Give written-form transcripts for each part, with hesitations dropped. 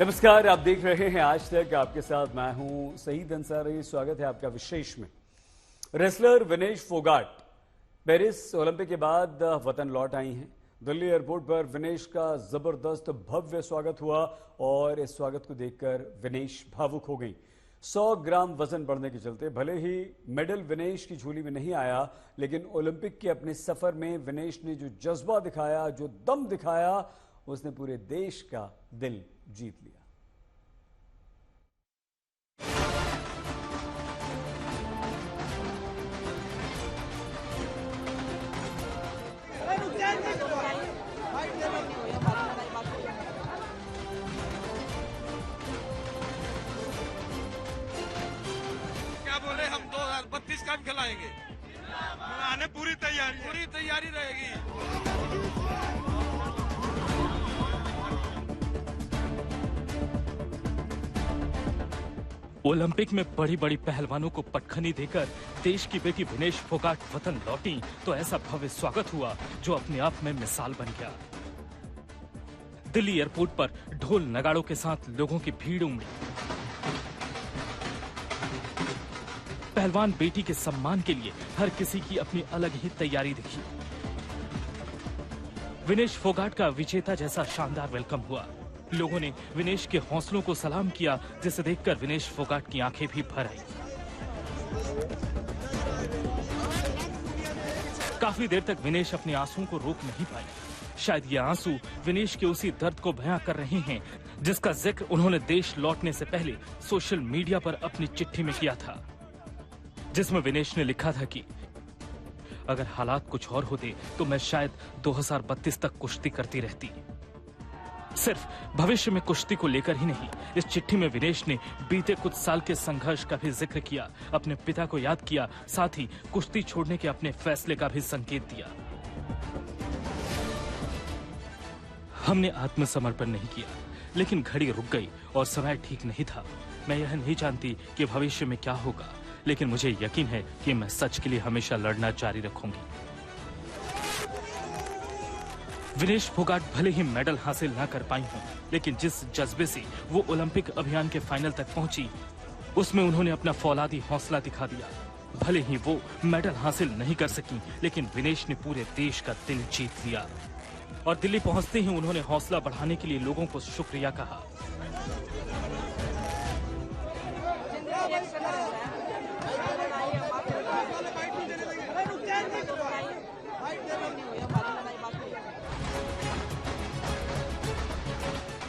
नमस्कार, आप देख रहे हैं आज तक। आपके साथ मैं हूं सईद अंसारी। स्वागत है आपका विशेष में। Wrestler Vinesh Phogat Paris Olympic के बाद वतन लौट आई हैं। दिल्ली एयरपोर्ट पर विनेश का जबरदस्त भव्य स्वागत हुआ और इस स्वागत को देखकर विनेश भावुक हो गई। 100 ग्राम वजन बढ़ने के चलते भले ही मेडल विनेश की झोली में नहीं आया, लेकिन ओलंपिक के अपने सफर में विनेश ने जो जज्बा दिखाया, जो दम दिखाया, उसने पूरे देश का दिल जीत लिया। क्या बोले, हम 2032 का भी खिलाएंगे। आने पूरी तैयारी रहेगी। ओलंपिक में बड़ी बड़ी पहलवानों को पटखनी देकर देश की बेटी विनेश फोगाट वतन लौटी तो ऐसा भव्य स्वागत हुआ जो अपने आप में मिसाल बन गया। दिल्ली एयरपोर्ट पर ढोल नगाड़ों के साथ लोगों की भीड़ उमड़ी। पहलवान बेटी के सम्मान के लिए हर किसी की अपनी अलग ही तैयारी दिखी। विनेश फोगाट का विजेता जैसा शानदार वेलकम हुआ। लोगों ने विनेश के हौसलों को सलाम किया, जिसे देखकर विनेश फोगाट की आंखें भी भर आई। काफी देर तक विनेश अपने आंसुओं को रोक नहीं पाई। शायद ये आंसू विनेश के उसी दर्द को बयां कर रहे हैं जिसका जिक्र उन्होंने देश लौटने से पहले सोशल मीडिया पर अपनी चिट्ठी में किया था, जिसमें विनेश ने लिखा था कि अगर हालात कुछ और होते तो मैं शायद 2032 तक कुश्ती करती रहती। सिर्फ भविष्य में कुश्ती को लेकर ही नहीं, इस चिट्ठी में विनेश ने बीते कुछ साल के संघर्ष का भी जिक्र किया, अपने पिता को याद किया, साथ ही कुश्ती छोड़ने के अपने फैसले का भी संकेत दिया। हमने आत्मसमर्पण नहीं किया, लेकिन घड़ी रुक गई और समय ठीक नहीं था। मैं यह नहीं जानती कि भविष्य में क्या होगा, लेकिन मुझे यकीन है कि मैं सच के लिए हमेशा लड़ना जारी रखूंगी। विनेश फोगाट भले ही मेडल हासिल ना कर पाई हों, लेकिन जिस जज्बे से वो ओलंपिक अभियान के फाइनल तक पहुंची, उसमें उन्होंने अपना फौलादी हौसला दिखा दिया। भले ही वो मेडल हासिल नहीं कर सकी, लेकिन विनेश ने पूरे देश का दिल जीत लिया और दिल्ली पहुंचते ही उन्होंने हौसला बढ़ाने के लिए लोगों को शुक्रिया कहा।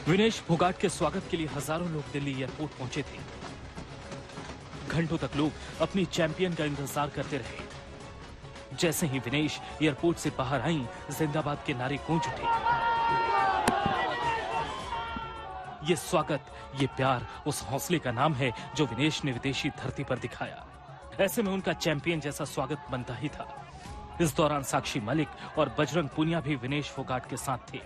विनेश फोगाट के स्वागत के लिए हजारों लोग दिल्ली एयरपोर्ट पहुंचे थे। घंटों तक लोग अपनी चैंपियन का इंतजार करते रहे। जैसे ही विनेश एयरपोर्ट से बाहर आईं, जिंदाबाद के नारे गूंज उठे। ये स्वागत, ये प्यार उस हौसले का नाम है जो विनेश ने विदेशी धरती पर दिखाया। ऐसे में उनका चैंपियन जैसा स्वागत बनता ही था। इस दौरान साक्षी मलिक और बजरंग पूनिया भी विनेश फोगाट के साथ थे।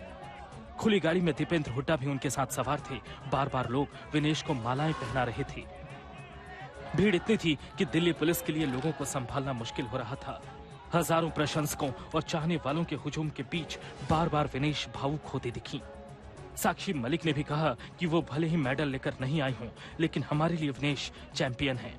खुली गाड़ी में दीपेंद्र हुड्डा भी उनके साथ सवार थे। बार बार लोग विनेश को मालाएं पहना रहे थे। भीड़ इतनी थी कि दिल्ली पुलिस के लिए लोगों को संभालना मुश्किल हो रहा था। हजारों प्रशंसकों और चाहने वालों के हुजूम के बीच बार बार विनेश भावुक होती दिखी। साक्षी मलिक ने भी कहा कि वो भले ही मेडल लेकर नहीं आई हों, लेकिन हमारे लिए विनेश चैंपियन है।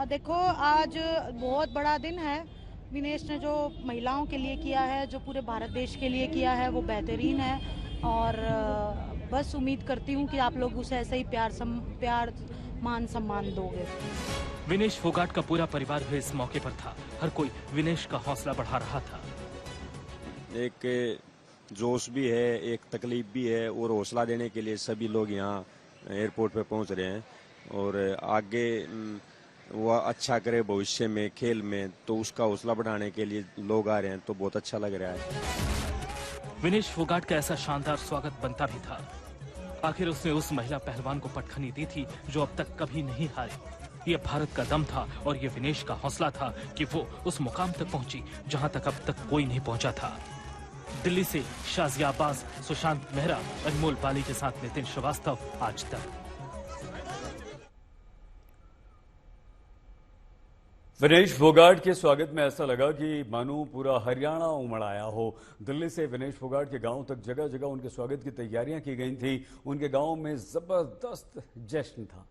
देखो, आज बहुत बड़ा दिन है। विनेश ने जो महिलाओं के लिए किया है, जो पूरे भारत देश के लिए किया है, वो बेहतरीन है और बस उम्मीद करती हूँ कि आप लोग उसे ऐसे ही प्यार मान सम्मान दोगे। विनेश फोगाट का पूरा परिवार भी इस मौके पर था। हर कोई विनेश का हौसला बढ़ा रहा था। एक जोश भी है, एक तकलीफ भी है और हौसला देने के लिए सभी लोग यहाँ एयरपोर्ट पे पहुँच रहे हैं और आगे वो अच्छा करे भविष्य में खेल में, तो उसका हौसला बढ़ाने के लिए लोग आ रहे हैं, तो बहुत अच्छा लग रहा है। विनेश फोगाट का ऐसा शानदार स्वागत बनता भी था। आखिर उसने उस महिला पहलवान को पटखनी दी थी जो अब तक कभी नहीं हारी। ये भारत का दम था और ये विनेश का हौसला था कि वो उस मुकाम तक पहुंची जहां तक अब तक कोई नहीं पहुंचा था। दिल्ली से शाजिया अब्बास, सुशांत मेहरा, अनमोल पाली के साथ नितिन श्रीवास्तव, आज तक। विनेश फोगाट के स्वागत में ऐसा लगा कि मानो पूरा हरियाणा उमड़ आया हो। दिल्ली से विनेश फोगाट के गांव तक जगह जगह उनके स्वागत की तैयारियां की गई थी। उनके गांव में जबरदस्त जश्न था।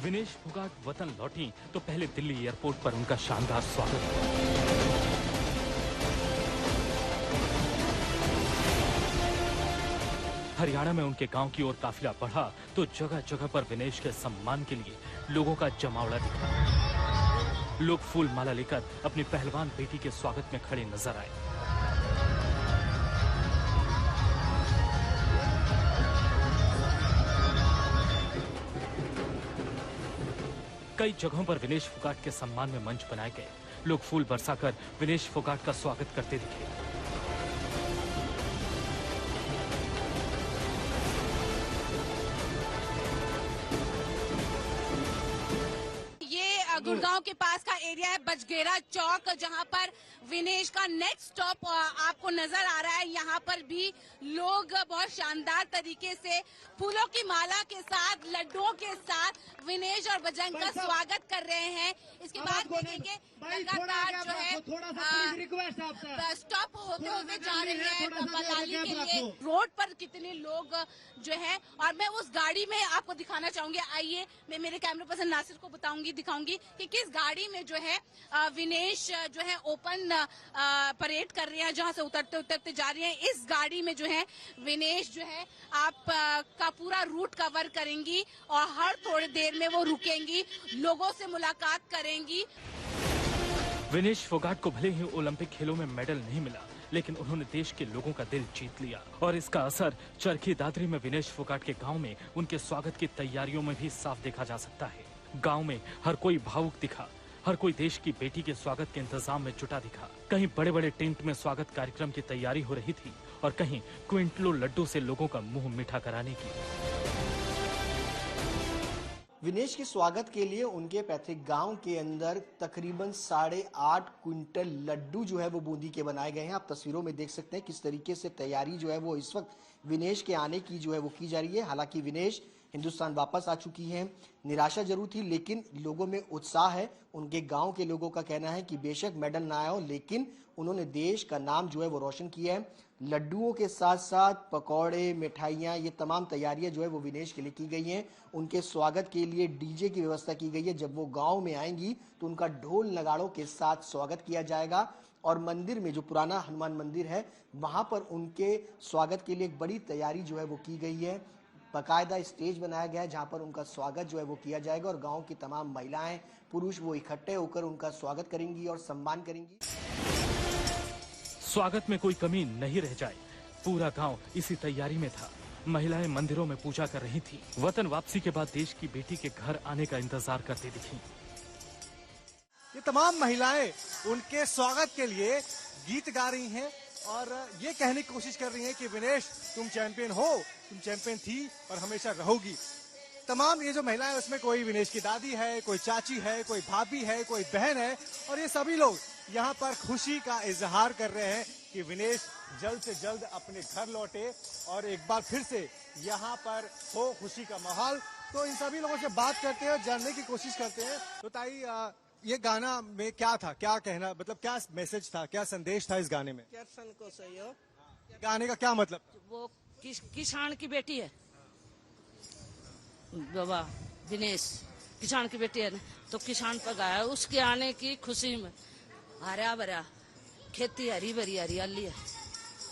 विनेश फोगाट वतन लौटी तो पहले दिल्ली एयरपोर्ट पर उनका शानदार स्वागत हुआ। हरियाणा में उनके गांव की ओर काफिला बढ़ा तो जगह जगह पर विनेश के सम्मान के लिए लोगों का जमावड़ा दिखा। लोग फूल माला लेकर अपनी पहलवान बेटी के स्वागत में खड़े नजर आए। कई जगहों पर विनेश फोगाट के सम्मान में मंच बनाए गए। लोग फूल बरसाकर विनेश फोगाट का स्वागत करते दिखे। ये गुड़गांव के पास का एरिया है बजगेरा चौक, जहां पर विनेश का नेक्स्ट स्टॉप आपको नजर आ रहा है। यहाँ पर भी लोग बहुत शानदार तरीके से फूलों की माला के साथ, लड्डुओं के साथ विनेश और बजरंग का स्वागत कर रहे हैं। इसके बाद देखेंगे लगातार जो है स्टॉप होते होते जा रहे हैं मनाली के लिए। रोड पर कितने लोग जो है, और मैं उस गाड़ी में आपको दिखाना चाहूंगी। आइए, मैं मेरे कैमरा पर्सन नासिर को दिखाऊंगी कि किस गाड़ी में जो है विनेश जो है ओपन परेड कर रहे हैं, जहां से उतरते उतरते जा रहे हैं। इस गाड़ी में जो है विनेश जो है आप का पूरा रूट कवर करेंगी और हर थोड़ी देर में वो रुकेंगी, लोगों से मुलाकात करेंगी। विनेश फोगाट को भले ही ओलंपिक खेलों में मेडल नहीं मिला, लेकिन उन्होंने देश के लोगों का दिल जीत लिया और इसका असर चरखी दादरी में विनेश फोगाट के गांव में उनके स्वागत की तैयारियों में भी साफ देखा जा सकता है। गांव में हर कोई भावुक दिखा, हर कोई देश की बेटी के स्वागत के इंतजाम में जुटा दिखा। कहीं बड़े बड़े टेंट में स्वागत कार्यक्रम की तैयारी हो रही थी और कहीं क्विंटलों लड्डू से लोगों का मुंह मीठा कराने की। विनेश के स्वागत के लिए उनके पैतृक गांव के अंदर तकरीबन 8.5 क्विंटल लड्डू जो है वो बूंदी के बनाए गए हैं। आप तस्वीरों में देख सकते हैं किस तरीके से तैयारी जो है वो इस वक्त विनेश के आने की जो है वो की जा रही है। हालांकि विनेश हिंदुस्तान वापस आ चुकी हैं। निराशा जरूर थी, लेकिन लोगों में उत्साह है। उनके गांव के लोगों का कहना है कि बेशक मेडल ना आया हो, लेकिन उन्होंने देश का नाम जो है वो रोशन किया है। लड्डुओं के साथ साथ पकौड़े, मिठाइयाँ, ये तमाम तैयारियां जो है वो विनेश के लिए की गई हैं। उनके स्वागत के लिए डीजे की व्यवस्था की गई है। जब वो गांव में आएंगी तो उनका ढोल नगाड़ों के साथ स्वागत किया जाएगा और मंदिर में, जो पुराना हनुमान मंदिर है, वहां पर उनके स्वागत के लिए एक बड़ी तैयारी जो है वो की गई है। बाकायदा स्टेज बनाया गया है जहां पर उनका स्वागत जो है वो किया जाएगा और गांव की तमाम महिलाएं, पुरुष वो इकट्ठे होकर उनका स्वागत करेंगी और सम्मान करेंगी। स्वागत में कोई कमी नहीं रह जाए, पूरा गांव इसी तैयारी में था। महिलाएं मंदिरों में पूजा कर रही थी। वतन वापसी के बाद देश की बेटी के घर आने का इंतजार करती दिखी। ये तमाम महिलाएं उनके स्वागत के लिए गीत गा रही हैं और ये कहने की कोशिश कर रही हैं कि विनेश, तुम चैंपियन हो, तुम चैंपियन थी और हमेशा रहोगी। तमाम ये जो महिलाएं, उसमें कोई विनेश की दादी है, कोई चाची है, कोई भाभी है, कोई बहन है और ये सभी लोग यहाँ पर खुशी का इजहार कर रहे हैं कि विनेश जल्द से जल्द अपने घर लौटे और एक बार फिर से यहाँ पर हो खुशी का माहौल। तो इन सभी लोगों से बात करते हैं और जानने की कोशिश करते हैं। तो ताई, ये गाना में क्या था, क्या कहना, मतलब क्या मैसेज था, क्या संदेश था इस गाने में? किसान को सहयोग, गाने का क्या मतलब? वो किसान की बेटी है बाबा, दिनेश किसान की बेटी है ना, तो किसान पर गाया। उसके आने की खुशी में हरा भरा खेती, हरी भरी हरियाली है,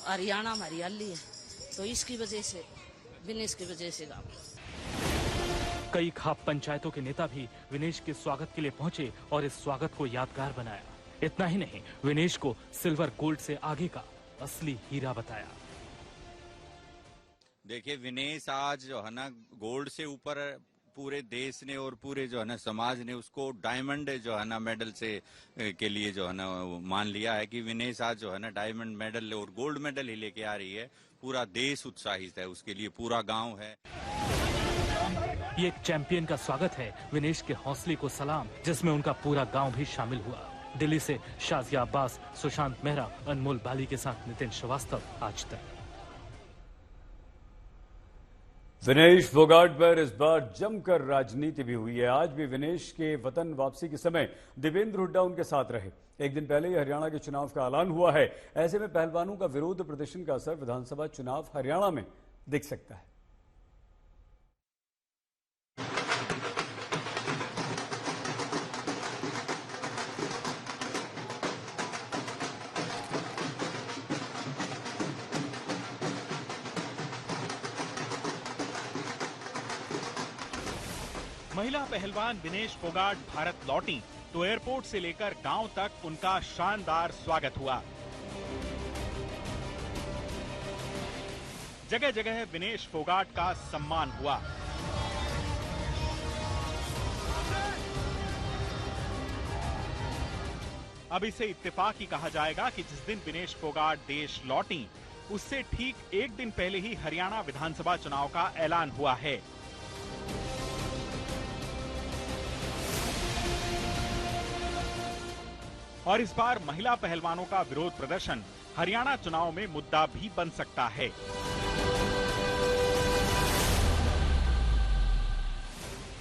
हरियाणा में हरियाली है, तो इसकी वजह से, दिनेश की वजह से गाँव। कई खाप पंचायतों के नेता भी विनेश के स्वागत के लिए पहुंचे और इस स्वागत को यादगार बनाया। इतना ही नहीं, विनेश को सिल्वर गोल्ड से आगे का असली हीरा बताया। देखिए, विनेश आज जो है ना गोल्ड से ऊपर पूरे देश ने और पूरे जो है ना समाज ने उसको डायमंड जो है ना मेडल से के लिए जो है ना मान लिया है कि विनेश आज जो है ना डायमंड मेडल और गोल्ड मेडल ही लेके आ रही है। पूरा देश उत्साहित है उसके लिए, पूरा गांव है। ये एक चैंपियन का स्वागत है, विनेश के हौसले को सलाम, जिसमें उनका पूरा गांव भी शामिल हुआ। दिल्ली से शाजिया अब्बास, सुशांत मेहरा, अनमोल बाली के साथ नितिन श्रीवास्तव, आज तक। विनेश फोगाट पर इस बार जमकर राजनीति भी हुई है। आज भी विनेश के वतन वापसी के समय देवेंद्र हुड्डा उनके साथ रहे। एक दिन पहले ही हरियाणा के चुनाव का ऐलान हुआ है। ऐसे में पहलवानों का विरोध प्रदर्शन का असर विधानसभा चुनाव हरियाणा में दिख सकता है। महिला पहलवान विनेश फोगाट भारत लौटी तो एयरपोर्ट से लेकर गांव तक उनका शानदार स्वागत हुआ। जगह जगह विनेश फोगाट का सम्मान हुआ। अब इसे इत्तेफाक ही कहा जाएगा कि जिस दिन विनेश फोगाट देश लौटी, उससे ठीक एक दिन पहले ही हरियाणा विधानसभा चुनाव का ऐलान हुआ है। और इस बार महिला पहलवानों का विरोध प्रदर्शन हरियाणा चुनाव में मुद्दा भी बन सकता है।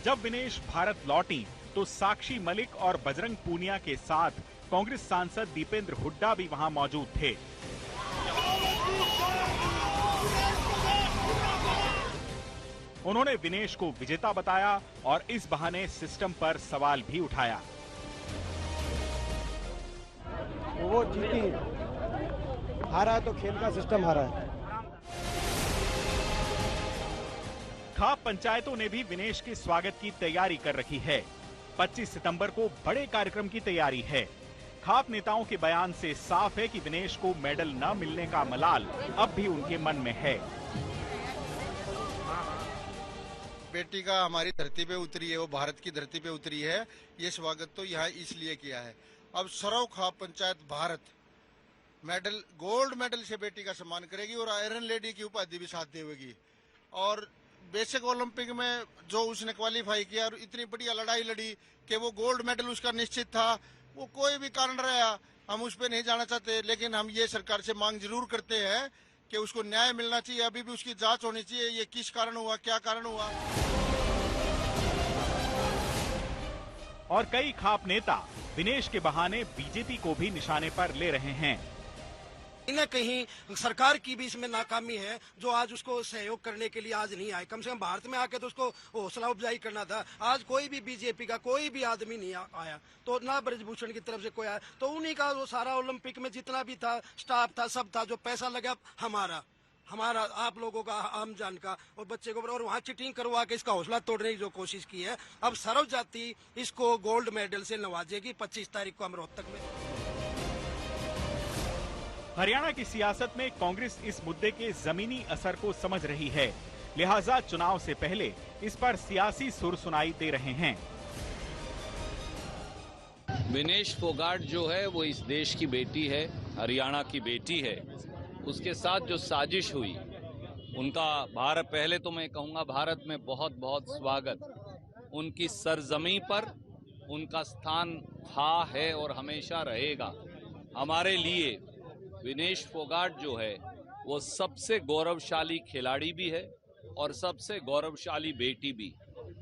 जब विनेश भारत लौटी तो साक्षी मलिक और बजरंग पूनिया के साथ कांग्रेस सांसद दीपेंद्र हुड्डा भी वहां मौजूद थे। उन्होंने विनेश को विजेता बताया और इस बहाने सिस्टम पर सवाल भी उठाया। वो जीती, हारा है तो खेल का सिस्टम हारा है। खाप पंचायतों ने भी विनेश के स्वागत की तैयारी कर रखी है। 25 सितंबर को बड़े कार्यक्रम की तैयारी है। खाप नेताओं के बयान से साफ है कि विनेश को मेडल न मिलने का मलाल अब भी उनके मन में है। बेटी का हमारी धरती पे उतरी है, वो भारत की धरती पे उतरी है। ये स्वागत तो यहाँ इसलिए किया है। अब सरव khap panchayat Bharat medal, gold medal से बेटी का सम्मान करेगी और आयरन लेडी की उपाधि भी साथ देगी। और बेसिक ओलंपिक में जो उसने क्वालिफाई किया और इतनी बढ़िया लड़ाई लड़ी कि वो गोल्ड मेडल उसका निश्चित था। वो कोई भी कारण रहा, हम उस पर नहीं जाना चाहते, लेकिन हम ये सरकार से मांग जरूर करते हैं कि उसको न्याय मिलना चाहिए। अभी भी उसकी जांच होनी चाहिए, ये किस कारण हुआ, क्या कारण हुआ। और कई खाप नेता विनेश के बहाने बीजेपी को भी निशाने पर ले रहे हैं। कहीं न कहीं सरकार की भी इसमें नाकामी है, जो आज उसको सहयोग करने के लिए आज नहीं आए। कम से कम भारत में आके तो उसको हौसला अफजाई करना था। आज कोई भी बीजेपी का कोई भी आदमी नहीं आया, तो ना ब्रजभूषण की तरफ से कोई आया, तो उन्हीं का वो सारा ओलंपिक में जितना भी था, स्टाफ था, सब था। जो पैसा लगा हमारा आप लोगों का, आम जन का और बच्चे को, और वहाँ चिटिंग करवा के इसका हौसला तोड़ने की जो कोशिश की है। अब सर्व जाति इसको गोल्ड मेडल से नवाजेगी 25 तारीख को अमरोहतक में। हरियाणा की सियासत में कांग्रेस इस मुद्दे के जमीनी असर को समझ रही है, लिहाजा चुनाव से पहले इस पर सियासी सुर सुनाई दे रहे हैं। विनेश फोगाट जो है वो इस देश की बेटी है, हरियाणा की बेटी है। उसके साथ जो साजिश हुई, उनका भारत, पहले तो मैं कहूँगा भारत में बहुत बहुत स्वागत। उनकी सरजमी पर उनका स्थान था, है और हमेशा रहेगा। हमारे लिए विनेश फोगाट जो है वो सबसे गौरवशाली खिलाड़ी भी है और सबसे गौरवशाली बेटी भी।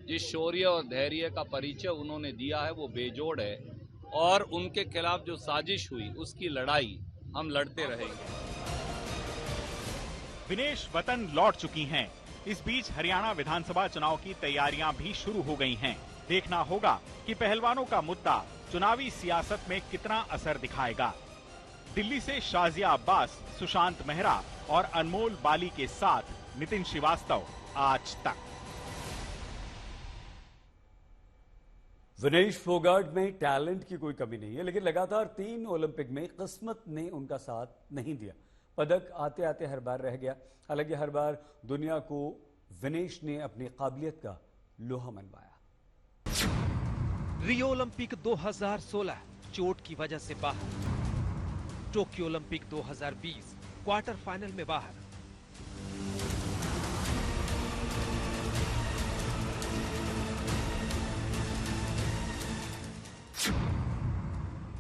जिस शौर्य और धैर्य का परिचय उन्होंने दिया है वो बेजोड़ है, और उनके खिलाफ जो साजिश हुई उसकी लड़ाई हम लड़ते रहेंगे। विनेश वतन लौट चुकी हैं। इस बीच हरियाणा विधानसभा चुनाव की तैयारियां भी शुरू हो गई हैं। देखना होगा कि पहलवानों का मुद्दा चुनावी सियासत में कितना असर दिखाएगा। दिल्ली से शाजिया अब्बास, सुशांत मेहरा और अनमोल बाली के साथ नितिन श्रीवास्तव, आज तक। विनेश फोगाट में टैलेंट की कोई कमी नहीं है, लेकिन लगातार 3 ओलंपिक में किस्मत ने उनका साथ नहीं दिया। पदक आते आते हर बार रह गया। हालांकि हर बार दुनिया को विनेश ने अपनी काबिलियत का लोहा मनवाया। रियो ओलंपिक 2016 चोट की वजह से बाहर। टोक्यो ओलंपिक 2020 क्वार्टर फाइनल में बाहर।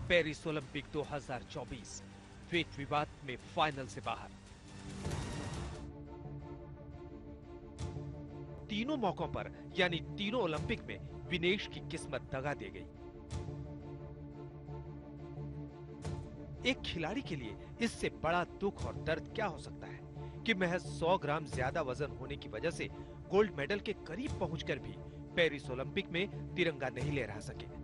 पेरिस ओलंपिक 2024 वेट विवाद में फाइनल से बाहर। तीनों मौकों पर यानी तीनों ओलंपिक में विनेश की किस्मत दगा दे गई। एक खिलाड़ी के लिए इससे बड़ा दुख और दर्द क्या हो सकता है कि महज 100 ग्राम ज्यादा वजन होने की वजह से गोल्ड मेडल के करीब पहुंचकर भी पेरिस ओलंपिक में तिरंगा नहीं लहरा सके।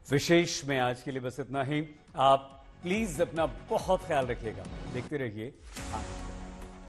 विशेष में आज के लिए बस इतना ही। आप प्लीज अपना बहुत ख्याल रखिएगा। देखते रहिए आज।